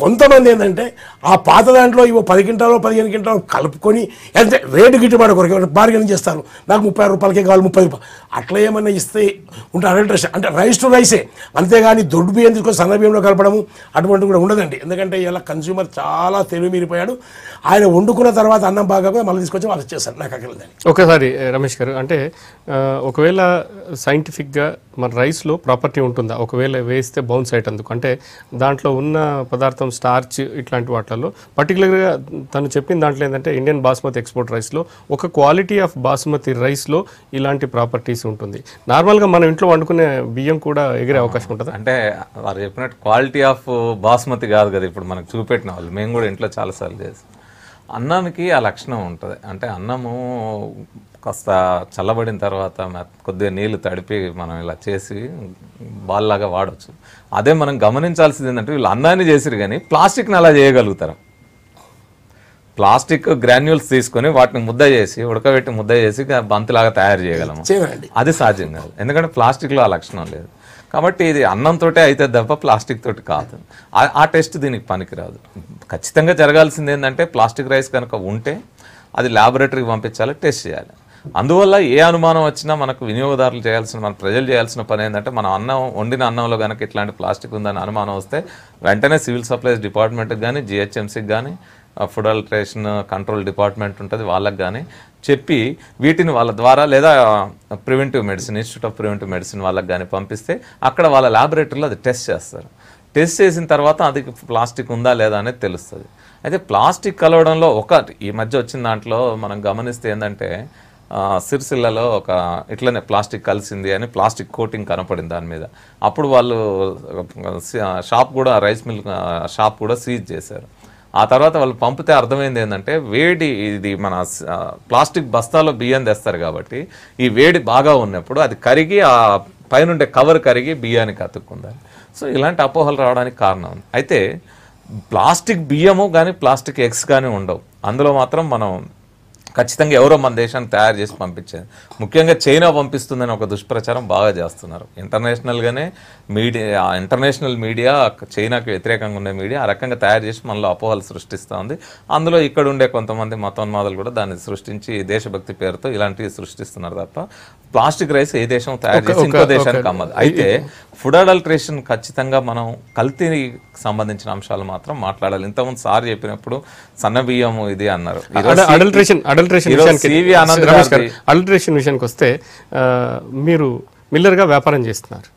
కొంతమంది ఏంటంటే ఆ పాత దాంట్లో ఇవో 10 క్వింటాలు 15 క్వింటాలు కలుపుకొని అంటే రేటు గిట్టుబాటు కొరకు బార్గెనింగ్ చేస్తారు, నాకు 30 రూపాయలకే కావాలి 30 రూపాయలు అట్లా ఏమన్నా ఇస్తే ఉంటే అడల్ట్రేషన్ అంటే రైస్ టు రైసే, అంతేగాని దొడ్డు బియ్యం తీసుకొని సన్న బియ్యంలో కలపడము అటువంటి కూడా ఉండదండి. ఎందుకంటే ఇలా కన్స్యూమర్ చాలా తెలివి మీరిపోయాడు, ఆయన వండుకున్న తర్వాత అన్నం బాగా మళ్ళీ తీసుకొచ్చి వాళ్ళు చేస్తారు. నాకు అక్కర్లేదని ఒకసారి రమేష్ గారు, అంటే ఒకవేళ సైంటిఫిక్గా మన రైస్లో ప్రాపర్టీ ఉంటుందా, ఒకవేళ వేస్తే బౌన్స్ అయ్యేటందుకు, అంటే దాంట్లో ఉన్న పదార్థం శాతం స్టార్చ్ ఇట్లాంటి వాటిల్లో పర్టికులర్గా తను చెప్పిన దాంట్లో ఏంటంటే ఇండియన్ బాస్మతి ఎక్స్పోర్ట్ రైస్లో ఒక క్వాలిటీ ఆఫ్ బాస్మతి రైస్లో ఇలాంటి ప్రాపర్టీస్ ఉంటుంది. నార్మల్గా మనం ఇంట్లో వండుకునే బియ్యం కూడా ఎగిరే అవకాశం ఉంటుంది. అంటే వారు చెప్పినట్టు క్వాలిటీ ఆఫ్ బాస్మతి కాదు కదా ఇప్పుడు మనకు చూపెట్టిన వాళ్ళు, మేము కూడా ఇంట్లో చాలాసార్లు చేస్తాం. అన్నానికి ఆ లక్షణం ఉంటుంది. అంటే అన్నము కాస్త చల్లబడిన తర్వాత కొద్దిగా నీళ్లు తడిపి మనం ఇలా చేసి బాల్లాగా వాడచ్చు. అదే మనం గమనించాల్సింది ఏంటంటే వీళ్ళు అన్నాన్ని చేసిరు కానీ ప్లాస్టిక్ని అలా చేయగలుగుతారు. ప్లాస్టిక్ గ్రాన్యూల్స్ తీసుకొని వాటిని ముద్ద చేసి ఉడకబెట్టి ముద్ద చేసి బంతిలాగా తయారు చేయగలము. అది సాధ్యం కాదు, ఎందుకంటే ప్లాస్టిక్లో ఆ లక్షణం లేదు. కాబట్టి ఇది అన్నంతో అయితే తప్ప ప్లాస్టిక్ తోటి కాదు. ఆ టెస్ట్ దీనికి పనికిరాదు. ఖచ్చితంగా జరగాల్సింది ఏంటంటే ప్లాస్టిక్ రైస్ కనుక ఉంటే అది ల్యాబొరేటరీకి పంపించాలి, టెస్ట్ చేయాలి. అందువల్ల ఏ అనుమానం వచ్చినా మనకు వినియోగదారులు చేయాల్సిన, మన ప్రజలు చేయాల్సిన పని ఏంటంటే మన అన్నం వండిన అన్నంలో కనుక ఇట్లాంటి ప్లాస్టిక్ ఉందని అనుమానం వస్తే వెంటనే సివిల్ సప్లైస్ డిపార్ట్మెంట్కి కానీ జిహెచ్ఎంసీకి కానీ ఫుడ్ అల్టరేషన్ కంట్రోల్ డిపార్ట్మెంట్ ఉంటుంది వాళ్ళకి కానీ చెప్పి వీటిని వాళ్ళ ద్వారా లేదా preventive medicine institute of preventive medicine వాళ్ళకి కానీ పంపిస్తే అక్కడ వాళ్ళ ల్యాబొరేటరీలో అది టెస్ట్ చేస్తారు. టెస్ట్ చేసిన తర్వాత అది ప్లాస్టిక్ ఉందా లేదా అనేది తెలుస్తుంది. అయితే ప్లాస్టిక్ కలవడంలో ఈ మధ్య వచ్చిన దాంట్లో మనం గమనిస్తే ఏంటంటే సిరిసిల్లలో ఒక ఇట్లనే ప్లాస్టిక్ కలిసింది అని ప్లాస్టిక్ కోటింగ్ కనపడింది దాని మీద. అప్పుడు వాళ్ళు షాప్ కూడా రైస్ మిల్ షాప్ కూడా సీజ్ చేశారు. ఆ తర్వాత వాళ్ళు పంపితే అర్థమైంది ఏంటంటే వేడి, ఇది మన ప్లాస్టిక్ బస్తాలో బియ్యం తెస్తారు కాబట్టి ఈ వేడి బాగా ఉన్నప్పుడు అది కరిగి ఆ పైనుండే కవర్ కరిగి బియ్యానికి అతుక్కుందని. సో ఇలాంటి అపోహలు రావడానికి కారణం. అయితే ప్లాస్టిక్ బియ్యము కానీ ప్లాస్టిక్ ఎగ్స్ కానీ ఉండవు. అందులో మాత్రం మనం ఖచ్చితంగా ఎవరో మన దేశాన్ని తయారు చేసి పంపించేది. ముఖ్యంగా చైనా పంపిస్తుందని ఒక దుష్ప్రచారం బాగా చేస్తున్నారు. ఇంటర్నేషనల్గానే ఇంటర్నేషనల్ మీడియా చైనాకి వ్యతిరేకంగా ఉండే మీడియా ఆ రకంగా తయారు చేసి మనలో అపోహలు సృష్టిస్తూ ఉంది. అందులో ఇక్కడ ఉండే కొంతమంది మతోన్మాదులు కూడా దాన్ని సృష్టించి దేశభక్తి పేరుతో ఇలాంటివి సృష్టిస్తున్నారు తప్ప ప్లాస్టిక్ రైస్ ఏ దేశం తయారు చేసి ఇంకో దేశానికి అమ్మదు. అయితే ఫుడ్ అడల్ట్రేషన్ ఖచ్చితంగా మనం కల్తీకి సంబంధించిన అంశాలు మాత్రం మాట్లాడాలి. ఇంతకుముందు సార్ చెప్పినప్పుడు సన్న బియ్యం ఇది అన్నారు. అడల్ట్రేషన్ విషయానికి వస్తే మీరు మిల్లర్గా వ్యాపారం చేస్తున్నారు.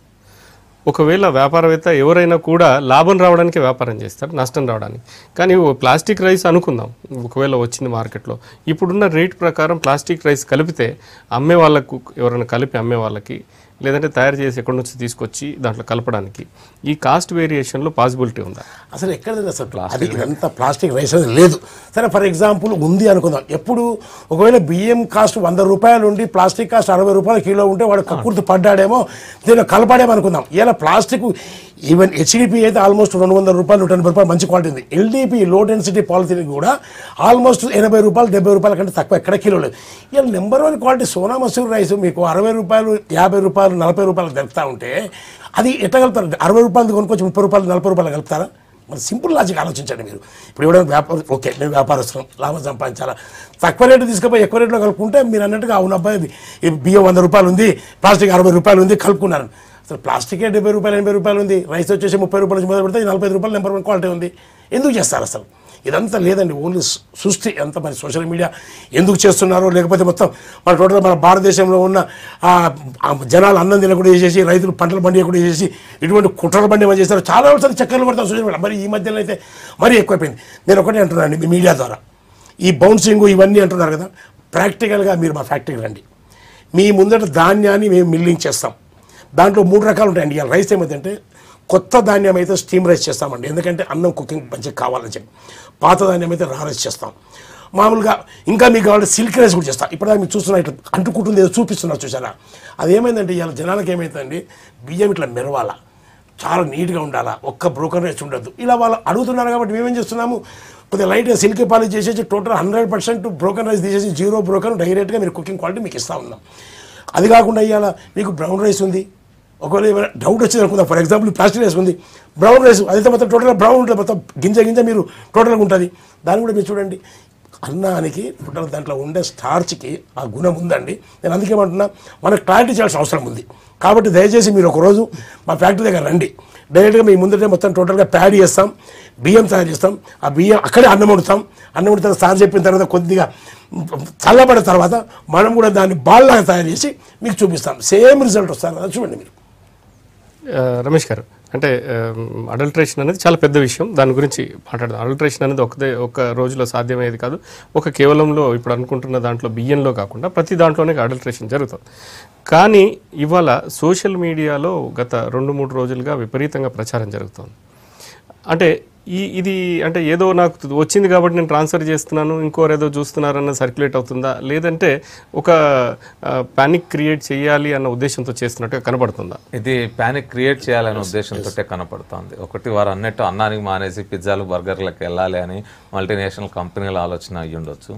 ఒకవేళ వ్యాపారవేత్త ఎవరైనా కూడా లాభం రావడానికి వ్యాపారం చేస్తారు, నష్టం రావడానికి. కానీ ప్లాస్టిక్ రైస్ అనుకుందాం, ఒకవేళ వచ్చింది మార్కెట్లో, ఇప్పుడున్న రేట్ ప్రకారం ప్లాస్టిక్ రైస్ కలిపితే అమ్మే వాళ్ళకు, ఎవరైనా కలిపి అమ్మే వాళ్ళకి, లేదంటే తయారు చేసి ఎక్కడి నుంచి తీసుకొచ్చి దాంట్లో కలపడానికి ఈ కాస్ట్ వేరియేషన్లో పాసిబిలిటీ ఉందా? అసలు ఎక్కడైనా అసలు అది ఇదంతా ప్లాస్టిక్ రైస్ అనేది లేదు. సరే ఫర్ ఎగ్జాంపుల్ ఉంది అనుకుందాం. ఎప్పుడు ఒకవేళ బియ్యం కాస్ట్ 100 రూపాయలు ఉండి ప్లాస్టిక్ కాస్ట్ 60 రూపాయల కిలో ఉంటే వాడు కక్కుర్తి పడ్డాడేమో, దీన్ని కలపడేమో అనుకుందాం. ఇలా ప్లాస్టిక్ ఈవెన్ హెచ్డిపి అయితే ఆల్మోస్ట్ 200 రూపాయలు 180 రూపాయలు మంచి క్వాలిటీ ఉంది. ఎల్డిపి లో డెన్సిటీ పాలిథిన్ కూడా ఆల్మోస్ట్ 80 రూపాయలు 70 రూపాయల కంటే తక్కువ ఎక్కడ కిలో లేదు. ఇలా number 1 quality Sona masoor rice మీకు 60 రూపాయలు 50 రూపాయలు 40 రూపాయలు దొరుకుతూ ఉంటే అది ఎట్లా కలుపుతారు? 60 రూపాయలు కొనుక్కొచ్చి 30 రూపాయలు 40 రూపాయలు కలుపుతారా? మరి సింపుల్ లాజిక్ ఆలోచించండి మీరు. ఇప్పుడు ఎవడైనా వ్యాపారం, ఓకే నేను వ్యాపారస్తున్నాం, లాభం సంపాదించాలా, తక్కువ రేటు తీసుకుపోయి ఎక్కువ రేట్లో కలుపుకుంటే మీరు అన్నట్టుగా అవును అబ్బాయి బియ్యం 100 రూపాయలు ఉంది, ప్లాస్టిక్ 60 రూపాయలు ఉంది కలుపుకున్నాను. అసలు ప్లాస్టికే 70 రూపాయలు 80 రూపాయలు ఉంది, రైస్ వచ్చేసి 30 రూపాయల నుంచి మొదలు పెడితే 45 రూపాయలు నెంబర్ 1 క్వాలిటీ ఉంది. ఎందుకు చేస్తారు అసలు? ఇదంతా లేదండి, ఓన్లీ సృష్టి. అంత మరి సోషల్ మీడియా ఎందుకు చేస్తున్నారో, లేకపోతే మొత్తం మన టోటల్ మన భారతదేశంలో ఉన్న జనాలు అన్నం తినకుండా చేసేసి, రైతులు పంటలు పండియకుండా చేసేసి, ఇటువంటి కుట్రల బండి ఏమైనా చేస్తారు. చాలా ఒకసారి చక్కర్లు పడతాం సోషల్ మీడియా. మరి ఈ మధ్యలో అయితే మరీ ఎక్కువైపోయింది. నేను ఒకటే అంటున్నాను, మీ మీడియా ద్వారా ఈ బౌన్సింగ్ ఇవన్నీ అంటున్నారు కదా, ప్రాక్టికల్గా మీరు మా ఫ్యాక్టరీకి రండి. మీ ముందట ధాన్యాన్ని మేము మిల్లింగ్ చేస్తాం. దాంట్లో 3 రకాలు ఉంటాయండి. ఇవాళ రైస్ ఏమైందంటే కొత్త ధాన్యం అయితే స్టీమ్ రైస్ చేస్తామండి, ఎందుకంటే అన్నం కుకింగ్ మంచిగా కావాలని చెప్పి. పాత ధాన్యం అయితే రా రైస్ చేస్తాం. మామూలుగా ఇంకా మీకు కావాలంటే సిల్క్ రైస్ కూడా చేస్తాం. ఇప్పుడు మీరు చూస్తున్నా ఇట్లా అంటుకుంటుంది, ఏదో చూపిస్తున్నారు చూసారా? అది ఏమైందంటే ఇవాళ జనాలకు ఏమైందండి, బియ్యం ఇట్లా మెరవాలా, చాలా నీట్గా ఉండాలా, ఒక్క బ్రోకన్ రైస్ ఉండద్దు, ఇలా వాళ్ళు అడుగుతున్నారు. కాబట్టి మేమేం చేస్తున్నాము, కొద్దిగా లైట్గా సిల్క్ పాలిష్ చేసేసి టోటల్ 100% బ్రోకన్ రైస్ తీసేసి 0 బ్రోకన్ డైరెక్ట్గా మీరు కుకింగ్ క్వాలిటీ మీకు ఇస్తూ ఉన్నాం. అది కాకుండా ఇవాళ మీకు బ్రౌన్ రైస్ ఉంది, ఒకవేళ ఏమైనా డౌట్ వచ్చింది అనుకుందాం, ఫర్ ఎగ్జాంపుల్ ప్లాస్టిక్ రైస్ ఉంది, బ్రౌన్ రైస్ అదైతే మొత్తం టోటల్గా బ్రౌన్ ఉంటుంది, మొత్తం గింజ మీరు టోటల్గా ఉంటుంది. దాన్ని కూడా మీరు చూడండి, అన్నానికి టోటల్ దాంట్లో ఉండే స్టార్చ్కి ఆ గుణం ఉందండి. నేను అందుకేమంటున్నా, మనకు క్లారిటీ చేయాల్సిన అవసరం ఉంది. కాబట్టి దయచేసి మీరు ఒకరోజు మా ఫ్యాక్టరీ దగ్గర రండి. డైరెక్ట్గా మీ ముందరే మొత్తం టోటల్గా ప్యాడ్ చేస్తాం, బియ్యం తయారు చేస్తాం. ఆ బియ్యం అక్కడే అన్నం వండుతాం. అన్నం వండిన తర్వాత సార్ చెప్పిన తర్వాత కొద్దిగా చల్లబడిన తర్వాత మనం కూడా దాన్ని బాల్లాగా తయారు చేసి మీకు చూపిస్తాం. సేమ్ రిజల్ట్ వస్తారు కదా, చూడండి మీరు. రమేష్ గారు, అంటే అడల్ట్రేషన్ అనేది చాలా పెద్ద విషయం, దాని గురించి మాట్లాడదాం. అడల్ట్రేషన్ అనేది ఒక రోజులో సాధ్యమయ్యేది కాదు. కేవలంలో ఇప్పుడు అనుకుంటున్న దాంట్లో బియ్యంలో కాకుండా ప్రతి దాంట్లోనే అడల్ట్రేషన్ జరుగుతుంది. కానీ ఇవాళ సోషల్ మీడియాలో గత 2-3 రోజులుగా విపరీతంగా ప్రచారం జరుగుతుంది. అంటే ఇది అంటే ఏదో నాకు వచ్చింది కాబట్టి నేను ట్రాన్స్ఫర్ చేస్తున్నాను, ఇంకోరేదో చూస్తున్నారన్న సర్క్యులేట్ అవుతుందా, లేదంటే ఒక పానిక్ క్రియేట్ చేయాలి అన్న ఉద్దేశంతో చేస్తున్నట్టుగా కనబడుతుందా? ఇది పానిక్ క్రియేట్ చేయాలనే ఉద్దేశంతో కనపడుతుంది. ఒకటి, వారు అన్నట్టు అన్నానికి మానేసి పిజ్జాలు బర్గర్లకు వెళ్ళాలి అని మల్టీనేషనల్ కంపెనీల ఆలోచన అయ్యి ఉండొచ్చు.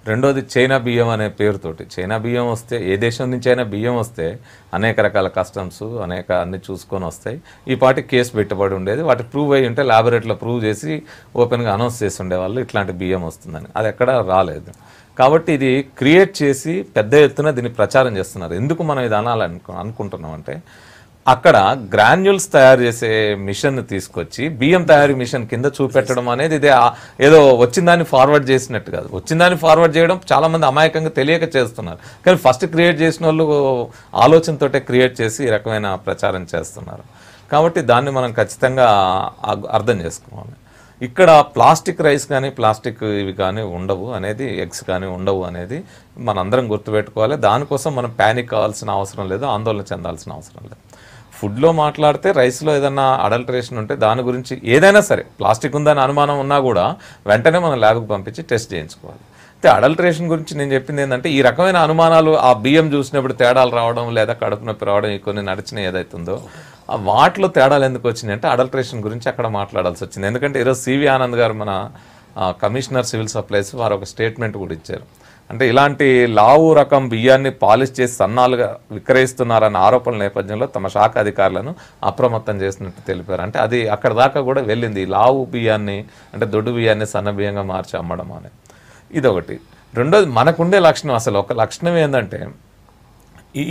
రెండోది, చైనా బియ్యం అనే పేరుతోటి చైనా బియ్యం వస్తే, ఏ దేశం నుంచి అయినా బియ్యం వస్తే అనేక రకాల కస్టమ్స్ అన్ని చూసుకొని వస్తాయి. ఈ పాటి కేసు పెట్టబడి ఉండేది, వాటి ప్రూవ్ అయ్యి ఉంటే ల్యాబొరేటరీలో ప్రూవ్ చేసి ఓపెన్గా అనౌన్స్ చేసి ఉండేవాళ్ళు ఇట్లాంటి బియ్యం వస్తుందని. అది ఎక్కడా రాలేదు. కాబట్టి ఇది క్రియేట్ చేసి పెద్ద ఎత్తున దీన్ని ప్రచారం చేస్తున్నారు. ఎందుకు మనం ఇది అనుకుంటున్నామంటే, అక్కడ గ్రాన్యూల్స్ తయారు చేసే మిషన్ తీసుకొచ్చి బియ్యం తయారీ మిషన్ కింద చూపెట్టడం అనేది ఇదే ఏదో వచ్చిందాన్ని ఫార్వర్డ్ చేసినట్టు కాదు. వచ్చిందాన్ని ఫార్వర్డ్ చేయడం చాలా మంది అమాయకంగా తెలియక చేస్తున్నారు. కానీ ఫస్ట్ క్రియేట్ చేసిన వాళ్ళు ఆలోచనతోటే క్రియేట్ చేసి ఈ రకమైన ప్రచారం చేస్తున్నారు. కాబట్టి దాన్ని మనం ఖచ్చితంగా అర్థం చేసుకోవాలి. ఇక్కడ ప్లాస్టిక్ రైస్ కానీ ప్లాస్టిక్ ఇవి కానీ ఉండవు అనేది, ఎగ్స్ కానీ ఉండవు అనేది మనందరం గుర్తుపెట్టుకోవాలి. దానికోసం మనం ప్యానిక్ కావాల్సిన అవసరం లేదు, ఆందోళన చెందాల్సిన అవసరం లేదు. ఫుడ్లో మాట్లాడితే రైస్లో ఏదైనా అడల్టరేషన్ ఉంటే దాని గురించి ఏదైనా సరే, ప్లాస్టిక్ ఉందని అనుమానం ఉన్నా కూడా వెంటనే మనం ల్యాబ్కి పంపించి టెస్ట్ చేయించుకోవాలి. అయితే అడల్టరేషన్ గురించి నేను చెప్పింది ఏంటంటే, ఈ రకమైన అనుమానాలు ఆ బియ్యం చూసినప్పుడు తేడాలు రావడం లేదా కడుపు నొప్పి రావడం ఈ కొన్ని నడిచిన ఏదైతుందో వాటిలో తేడాలు ఎందుకు వచ్చినాయి అంటే అడల్టరేషన్ గురించి అక్కడ మాట్లాడాల్సి వచ్చింది. ఎందుకంటే ఈరోజు సివి ఆనంద్ గారు, మన కమిషనర్ సివిల్ సప్లైస్, వారు ఒక స్టేట్మెంట్ కూడా ఇచ్చారు. అంటే ఇలాంటి లావు రకం బియ్యాన్ని పాలిష్ చేసి సన్నాలుగా విక్రయిస్తున్నారన్న ఆరోపణల నేపథ్యంలో తమ శాఖ అధికారులను అప్రమత్తం చేసినట్టు తెలిపారు. అంటే అది అక్కడ దాకా కూడా వెళ్ళింది. లావు బియ్యాన్ని అంటే దొడ్డు బియ్యాన్ని సన్న బియ్యంగా మార్చి అమ్మడం అనేది ఇదొకటి. రెండోది, మనకుండే లక్షణం, అసలు ఒక లక్షణం ఏంటంటే,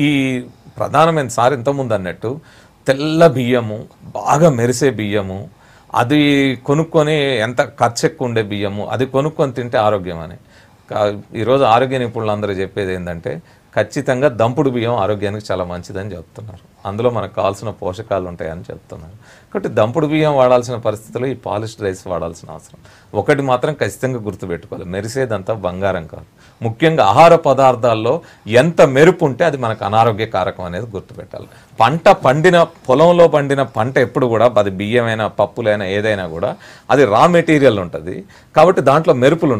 ఈ ప్రధానమైన సార్ ఇంతకుముందు అన్నట్టు తెల్ల బియ్యము, బాగా మెరిసే బియ్యము, అది కొనుక్కొని ఎంత ఖర్చు ఎక్కువ ఉండే బియ్యము అది కొనుక్కొని తింటే ఆరోగ్యం అని. ఈరోజు ఆరోగ్య నిపుణులు అందరూ చెప్పేది ఏంటంటే, ఖచ్చితంగా దంపుడు బియ్యం ఆరోగ్యానికి చాలా మంచిదని చెప్తున్నారు. అందులో మనకు కావాల్సిన పోషకాలు ఉంటాయని చెప్తున్నారు. కాబట్టి దంపుడు బియ్యం వాడాల్సిన పరిస్థితుల్లో ఈ పాలిష్డ్ రైస్ వాడాల్సిన అవసరం. ఒకటి మాత్రం ఖచ్చితంగా గుర్తుపెట్టుకోవాలి, మెరిసేదంతా బంగారం కాదు. ముఖ్యంగా ఆహార పదార్థాల్లో ఎంత మెరుపు ఉంటే అది మనకు అనారోగ్య కారకం అనేది గుర్తుపెట్టాలి. పొలంలో పండిన పంట ఎప్పుడు కూడా, అది బియ్యమైనా పప్పులైనా ఏదైనా కూడా అది రా మెటీరియల్ ఉంటుంది. కాబట్టి దాంట్లో మెరుపులు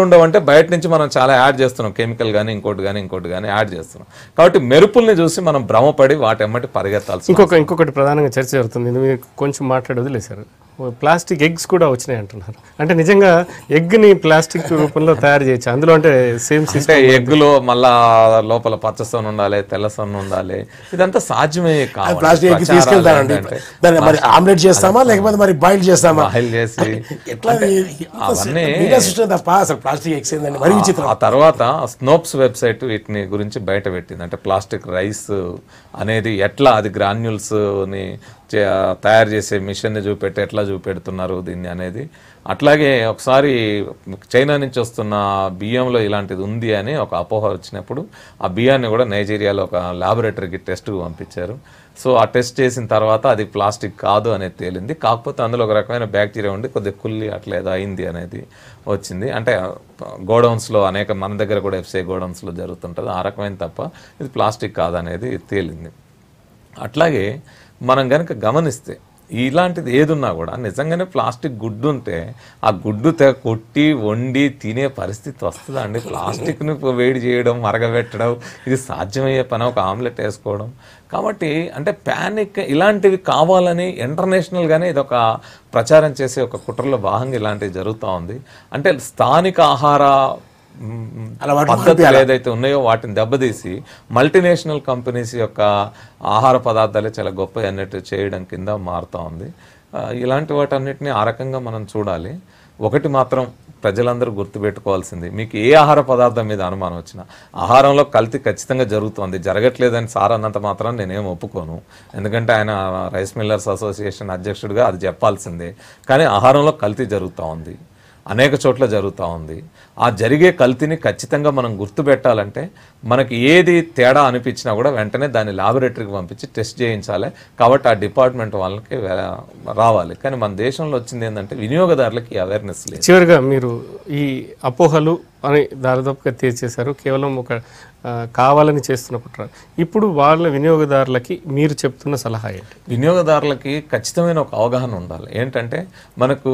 ఉండవు అంటే బయట నుంచి మనం చాలా యాడ్ చేస్తున్నాం, కెమికల్ కానీ ఇంకోటి కానీ యాడ్ చేస్తున్నాం. కాబట్టి మెరుపుల్ని చూసి మనం భ్రమపడి వాటి ఎమ్మటి పరిగెత్తాల్సి. ఇంకొకటి ప్రధానంగా చర్చ జరుగుతుంది, మీరు కొంచెం మాట్లాడి వదిలేశారు. ప్లాస్టిక్ ఎగ్స్ కూడా వచ్చినాయి అంటున్నారు. అంటే నిజంగా ఎగ్ని ప్లాస్టిక్ రూపంలో తయారు చేయొచ్చు అందులో? అంటే సేమ్ సిస్టమ్, ఎగ్లో మళ్ళా లోపల పచ్చ సొన ఉండాలి, తెల్ల సొన ఉండాలి, ఇదంతా సాధ్యమే కాదు. ప్లాస్టిక్ తీసుకెళ్తారండి, మరి ఆమ్లెట్ చేస్తామా లేకపోతే మరి బాయిల్ చేస్తామా, బాయిల్ చేసి అవన్నీ తప్ప అసలు ప్లాస్టిక్ ఎగ్స్ ఏందండి మరి విచిత్రం. ఆ తర్వాత స్నోప్స్ వెబ్సైట్ వీటిని గురించి బయట పెట్టింది. అంటే ప్లాస్టిక్ రైస్ అనేది ఎట్లా, అది గ్రాన్యూల్స్ని తయారు చేసే మిషన్ని చూపెట్టి ఎట్లా చూపెడుతున్నారు దీన్ని అనేది. అట్లాగే ఒకసారి చైనా నుంచి వస్తున్న బియ్యంలో ఇలాంటిది ఉంది అని ఒక అపోహ వచ్చినప్పుడు ఆ బియ్యాన్ని కూడా నైజీరియాలో ఒక ల్యాబొరేటరీకి టెస్ట్కి పంపించారు. సో ఆ టెస్ట్ చేసిన తర్వాత అది ప్లాస్టిక్ కాదు అనేది తేలింది. కాకపోతే అందులో ఒక రకమైన బ్యాక్టీరియా ఉండి కొద్దిగా కుళ్ళి అట్లా ఏదో అయింది అనేది వచ్చింది. అంటే గోడౌన్స్లో మన దగ్గర కూడా ఎఫ్సీఐ గోడౌన్స్లో జరుగుతుంటుంది, ఆ రకమైన తప్ప ఇది ప్లాస్టిక్ కాదనేది తేలింది. అట్లాగే మనం కనుక గమనిస్తే ఇలాంటిది ఏదున్నా కూడా నిజంగానే ప్లాస్టిక్ గుడ్డు ఉంటే ఆ గుడ్డు కొట్టి వండి తినే పరిస్థితి వస్తుందా అండి? ప్లాస్టిక్ని వేడి చేయడం, మరగబెట్టడం ఇది సాధ్యమయ్యే పని, ఒక ఆమ్లెట్ వేసుకోవడం. కాబట్టి అంటే ప్యానిక్ ఇలాంటివి కావాలని ఇంటర్నేషనల్గానే ఇది ఒక ప్రచారం చేసే ఒక కుట్రలో భాగంగా ఇలాంటివి జరుగుతూ ఉంది. అంటే స్థానిక ఆహార పద్ధతులు ఏదైతే ఉన్నాయో వాటిని దెబ్బతీసి మల్టీనేషనల్ కంపెనీస్ యొక్క ఆహార పదార్థాలే చాలా గొప్ప అన్నట్టు చేయడం కింద మారుతూ ఉంది. ఇలాంటి వాటన్నిటిని ఆ రకంగా మనం చూడాలి. ఒకటి మాత్రం ప్రజలందరూ గుర్తుపెట్టుకోవాల్సింది, మీకు ఏ ఆహార పదార్థం మీద అనుమానం వచ్చినా, ఆహారంలో కల్తీ ఖచ్చితంగా జరుగుతుంది. జరగట్లేదని సార్ అన్నంత మాత్రం నేనేం ఒప్పుకోను, ఎందుకంటే ఆయన రైస్ మిల్లర్స్ అసోసియేషన్ అధ్యక్షుడిగా అది చెప్పాల్సిందే. కానీ ఆహారంలో కల్తీ జరుగుతూ ఉంది. అనేక చోట్ల జరుగుతూ ఉంది. ఆ జరిగే కల్తీని ఖచ్చితంగా మనం గుర్తుపెట్టాలంటే మనకి ఏది తేడా అనిపించినా కూడా వెంటనే దాన్ని ల్యాబొరేటరీకి పంపించి టెస్ట్ చేయించాలి. కాబట్టి ఆ డిపార్ట్మెంట్ వాళ్ళకి రావాలి. కానీ మన దేశంలో వచ్చింది ఏంటంటే వినియోగదారులకి అవేర్నెస్ లేదు. చివరిగా మీరు ఈ అపోహలు అని దాదాపుగా తీర్చేశారు, కేవలం ఒక కావాలని చేస్తున్న కుట్ర. ఇప్పుడు వాళ్ళ వినియోగదారులకి మీరు చెప్తున్న సలహా ఏంటి? వినియోగదారులకి ఖచ్చితమైన ఒక అవగాహన ఉండాలి. ఏంటంటే మనకు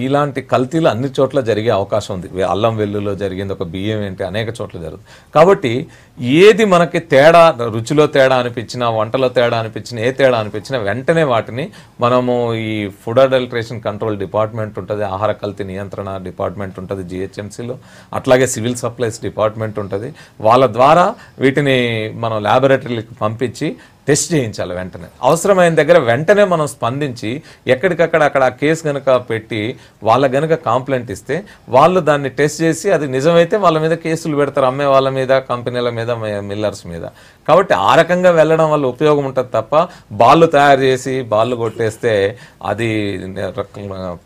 ఇలాంటి కల్తీలు అన్ని చోట్ల జరిగే అవకాశం ఉంది. అల్లం వెల్లులో జరిగింది, ఒక బియ్యం ఏంటి, అనేక చోట్ల జరుగుతుంది. కాబట్టి ఏది మనకి తేడా, రుచిలో తేడా అనిపించినా, వంటలో తేడా అనిపించినా, ఏ తేడా అనిపించినా వెంటనే వాటిని మనము ఈ ఫుడ్ అడల్ట్రేషన్ కంట్రోల్ డిపార్ట్మెంట్ ఉంటుంది, ఆహార కల్తీ నియంత్రణ డిపార్ట్మెంట్ ఉంటుంది జిహెచ్ఎంసీలో, అట్లాగే సివిల్ సప్లైస్ డిపార్ట్మెంట్ ఉంటుంది. వాళ్ళ ద్వారా వీటిని మనం ల్యాబొరేటరీలకు పంపించి టెస్ట్ చేయించాలి. వెంటనే అవసరమైన దగ్గర వెంటనే మనం స్పందించి ఎక్కడికక్కడ అక్కడ ఆ కేసు కనుక పెట్టి వాళ్ళ గనుక కంప్లైంట్ ఇస్తే వాళ్ళు దాన్ని టెస్ట్ చేసి అది నిజమైతే వాళ్ళ మీద కేసులు పెడతారు, అమ్మే వాళ్ళ మీద, కంపెనీల మీద, మిల్లర్స్ మీద. కాబట్టి ఆ రకంగా వెళ్ళడం వల్ల ఉపయోగం ఉంటుంది తప్ప బాళ్ళు తయారు చేసి బాళ్ళు కొట్టేస్తే అది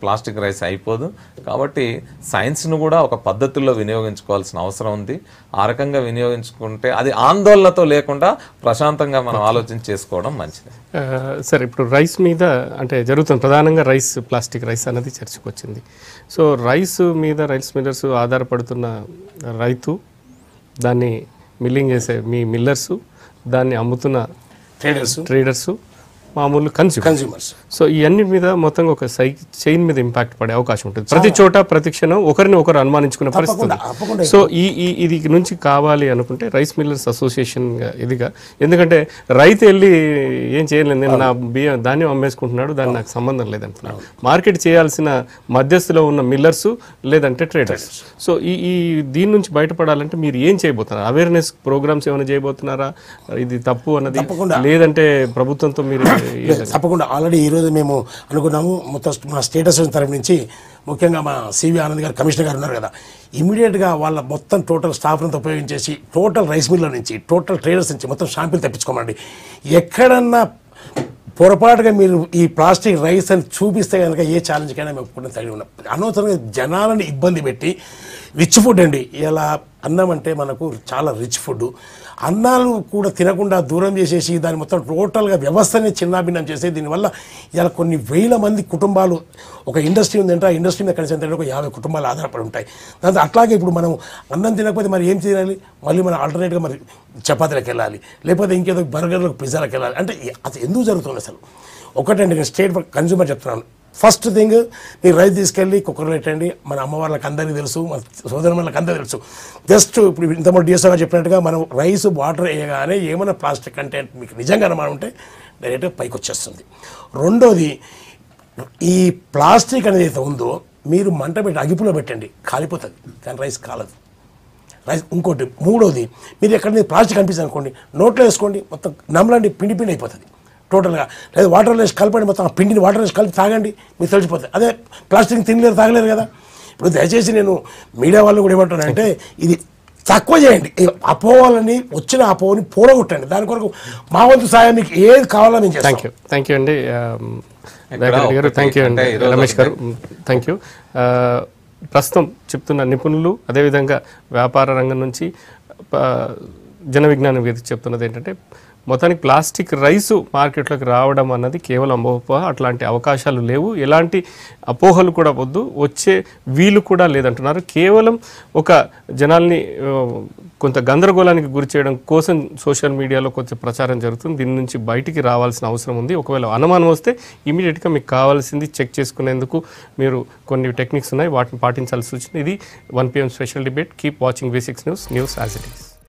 ప్లాస్టిక్ రైస్ అయిపోదు. కాబట్టి సైన్స్ను కూడా ఒక పద్ధతుల్లో వినియోగించుకోవాల్సిన అవసరం ఉంది. ఆ రకంగా వినియోగించుకుంటే అది ఆందోళనతో లేకుండా ప్రశాంతంగా మనం ఆలోచన చేసుకోవడం మంచిది. సరే, ఇప్పుడు రైస్ మీద అంటే జరుగుతుంది, ప్రధానంగా రైస్, ప్లాస్టిక్ రైస్ అనేది చర్చకు వచ్చింది. సో రైస్ మీద రైస్ మిల్లర్స్ ఆధారపడుతున్న రైతు, దాన్ని మిల్లింగ్ చేసే మీ మిల్లర్సు, దాన్ని అమ్ముతున్న ట్రేడర్సు, మామూలు కన్స్యూమర్స్. సో ఇవన్నీ మీద మొత్తంగా ఒక చైన్ మీద ఇంపాక్ట్ పడే అవకాశం ఉంటుంది. ప్రతి చోట ప్రతి క్షణం ఒకరిని ఒకరు అనుమానించుకునే పరిస్థితి. సో ఇది నుంచి కావాలి అనుకుంటే రైస్ మిల్లర్స్ అసోసియేషన్ ఇదిగా, ఎందుకంటే రైతు వెళ్ళి ఏం చేయలేదు, నేను నా బియ్యం ధాన్యం అమ్మేసుకుంటున్నాడు, దాన్ని నాకు సంబంధం లేదంటున్నాడు. మార్కెట్ చేయాల్సిన మధ్యస్థులో ఉన్న మిల్లర్సు లేదంటే ట్రేడర్స్. సో ఈ దీని నుంచి బయటపడాలంటే మీరు ఏం చేయబోతున్నారు? అవేర్నెస్ ప్రోగ్రామ్స్ ఏమైనా చేయబోతున్నారా? ఇది తప్పు అన్నది, లేదంటే ప్రభుత్వంతో మీరు? తప్పకుండా. ఆల్రెడీ ఈరోజు మేము అనుకున్నాము, మొత్తం మా స్టేటస్ తరఫు నుంచి ముఖ్యంగా మా సివి ఆనంద్ గారు, కమిషనర్ గారు ఉన్నారు కదా, ఇమీడియట్గా వాళ్ళ మొత్తం టోటల్ స్టాఫ్నంతా ఉపయోగించేసి టోటల్ రైస్ మిల్లర్ నుంచి, టోటల్ ట్రేడర్స్ నుంచి మొత్తం షాంపిల్ తెప్పించుకోమండి. ఎక్కడన్నా పొరపాటుగా మీరు ఈ ప్లాస్టిక్ రైస్ అని చూపిస్తే కనుక ఏ ఛాలెంజ్కైనా మేము కూడా తగిలి ఉన్నాం. అనవసరంగా జనాలను ఇబ్బంది పెట్టి రిచ్ ఫుడ్ అండి, ఇలా అన్నం అంటే మనకు చాలా రిచ్ ఫుడ్, అన్నాలు కూడా తినకుండా దూరం చేసేసి దాన్ని మొత్తం టోటల్గా వ్యవస్థని చిన్నాభిన్నం చేసి దీనివల్ల ఇలా కొన్ని వేల మంది కుటుంబాలు, ఒక ఇండస్ట్రీ ఉందంటే ఆ ఇండస్ట్రీ మీద కలిసి అంటే ఒక 50 కుటుంబాలు ఆధారపడి ఉంటాయి. దాంతో అట్లాగే ఇప్పుడు మనం అన్నం తినకపోతే మరి ఏం చేయాలి? మళ్ళీ మనం ఆల్టర్నేట్గా మరి చపాతీలకు వెళ్ళాలి, లేకపోతే ఇంకేదో బర్గర్లకు, పిజ్జాలకు వెళ్ళాలి. అంటే అది ఎందుకు జరుగుతుంది అసలు? ఒకటండి, నేను స్టేట్ కన్జ్యూమర్ చెప్తున్నాను. ఫస్ట్ థింగ్, మీరు రైస్ తీసుకెళ్ళి కుక్కర్లో పెట్టండి. మన అమ్మ వాళ్ళకి అందరికీ తెలుసు, మన సోదరులకు అందరికీ తెలుసు. జస్ట్ ఇప్పుడు ఇంతమంది డిఎస్ఓ గారు చెప్పినట్టుగా మనం రైస్ వాటర్ వేయగానే ఏమైనా ప్లాస్టిక్ కంటెంట్ మీకు నిజంగా అనుమానం ఉంటే డైరెక్ట్గా పైకి వచ్చేస్తుంది. రెండోది, ఈ ప్లాస్టిక్ అనేది అయితే ఉందో మీరు మంట పెట్టి అగిపులో పెట్టండి, కాలిపోతుంది, కానీ రైస్ కాలదు. రైస్. ఇంకోటి, మూడోది, మీరు ఎక్కడ ప్లాస్టిక్ అనిపిస్తుంది అనుకోండి, నోట్లో వేసుకోండి, మొత్తం నమ్మలండి, పిండి పిండి అయిపోతుంది టోటల్గా. లేదా వాటర్లో వేసి కలపండి, మొత్తం ఆ పిండిని వాటర్ వేసి కలిపి తాగండి, మీకు తెలిసిపోతుంది. అదే ప్లాస్టిక్ తినలేరు, తాగలేరు కదా. ఇప్పుడు దయచేసి నేను మీడియా వాళ్ళు కూడా ఏమంటానంటే, ఇది తక్కువ చేయండి, అపోవాలని వచ్చిన అపోని పూడగొట్టండి. దాని కొరకు మా వంతు సాయం మీకు ఏది కావాలో మేము చేస్తాం. థ్యాంక్ యూ అండి గారు, థ్యాంక్ యూ అండి రమేష్ గారు, థ్యాంక్ యూ. ప్రస్తుతం చెప్తున్న నిపుణులు, అదేవిధంగా వ్యాపార రంగం నుంచి జన విజ్ఞానం వేదిక చెప్తున్నది ఏంటంటే, మొత్తానికి ప్లాస్టిక్ రైసు మార్కెట్లోకి రావడం అన్నది కేవలం అపోహ, అట్లాంటి అవకాశాలు లేవు, ఎలాంటి అపోహలు కూడా వద్దు, వచ్చే వీలు కూడా లేదంటున్నారు. కేవలం ఒక జనాల్ని కొంత గందరగోళానికి గురి చేయడం కోసం సోషల్ మీడియాలో కొంచెం ప్రచారం జరుగుతుంది. దీని నుంచి బయటికి రావాల్సిన అవసరం ఉంది. ఒకవేళ అనుమానం వస్తే ఇమీడియట్గా మీకు కావాల్సింది చెక్ చేసుకునేందుకు మీరు కొన్ని టెక్నిక్స్ ఉన్నాయి, వాటిని పాటించాల్సి వచ్చింది. ఇది 1 PM special debate. Keep watching V6 news as it is.